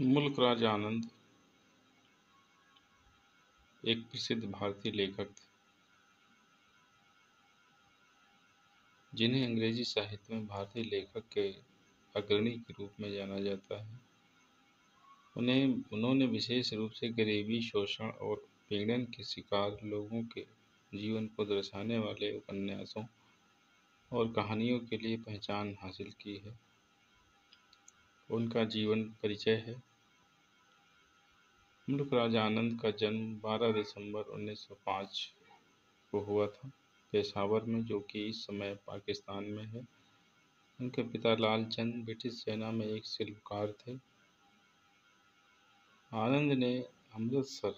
मुल्क राज आनंद एक प्रसिद्ध भारतीय लेखक थे जिन्हें अंग्रेजी साहित्य में भारतीय लेखक के अग्रणी के रूप में जाना जाता है। उन्होंने विशेष रूप से गरीबी, शोषण और पीड़न के शिकार लोगों के जीवन को दर्शाने वाले उपन्यासों और कहानियों के लिए पहचान हासिल की है। उनका जीवन परिचय है। मुल्क राज आनंद का जन्म 12 दिसंबर 1905 को हुआ था, पेशावर में, जो कि इस समय पाकिस्तान में है। उनके पिता लाल चंद ब्रिटिश सेना में एक शिल्पकार थे। आनंद ने अमृतसर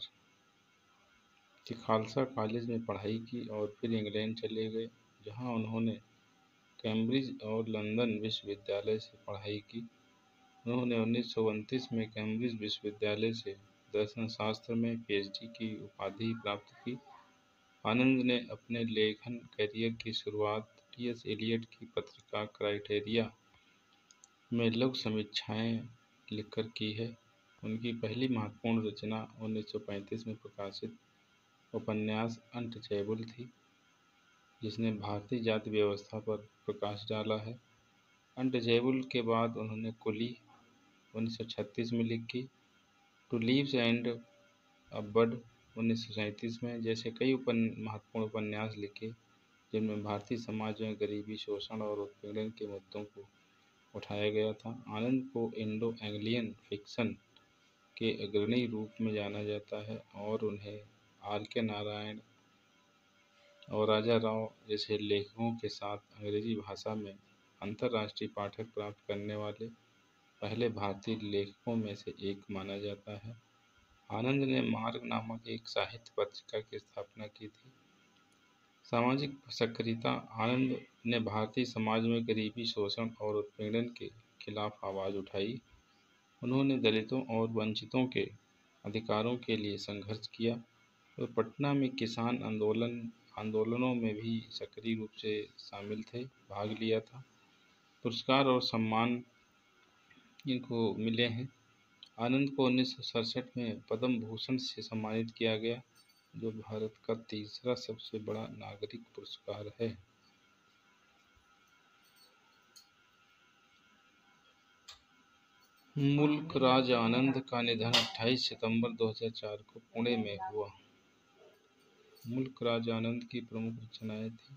के खालसा कॉलेज में पढ़ाई की और फिर इंग्लैंड चले गए, जहां उन्होंने कैम्ब्रिज और लंदन विश्वविद्यालय से पढ़ाई की। उन्होंने 1929 में कैम्ब्रिज विश्वविद्यालय से दर्शन शास्त्र में पीएचडी की उपाधि प्राप्त की। आनंद ने अपने लेखन करियर की शुरुआत टी.एस. एलियट की पत्रिका क्राइटेरिया में लघु समीक्षाएं लिखकर की है। उनकी पहली महत्वपूर्ण रचना 1935 में प्रकाशित उपन्यास अनटचेबल थी, जिसने भारतीय जाति व्यवस्था पर प्रकाश डाला है। अनटचेबल के बाद उन्होंने कुली 1936 में लिखी, टू लीव्स एंड अ बड 1937 में, जैसे कई महत्वपूर्ण उपन्यास लिखे जिनमें भारतीय समाज में गरीबी, शोषण और उत्पीड़न के मुद्दों को उठाया गया था। आनंद को इंडो एंग्लियन फिक्शन के अग्रणी रूप में जाना जाता है और उन्हें आर.के. नारायण और राजा राव जैसे लेखकों के साथ अंग्रेजी भाषा में अंतर्राष्ट्रीय पाठक प्राप्त करने वाले पहले भारतीय लेखकों में से एक माना जाता है। आनंद ने मार्ग नामक एक साहित्य पत्रिका की स्थापना की थी। सामाजिक सक्रियता। आनंद ने भारतीय समाज में गरीबी, शोषण और उत्पीड़न के खिलाफ आवाज़ उठाई। उन्होंने दलितों और वंचितों के अधिकारों के लिए संघर्ष किया और पटना में किसान आंदोलनों में भी सक्रिय रूप से शामिल थे, भाग लिया था। पुरस्कार और सम्मान इनको मिले हैं। आनंद को 1967 में पद्म भूषण से सम्मानित किया गया, जो भारत का तीसरा सबसे बड़ा नागरिक पुरस्कार है। मुल्क राज आनंद का निधन 28 सितंबर 2004 को पुणे में हुआ। मुल्क राज आनंद की प्रमुख रचनाएं थी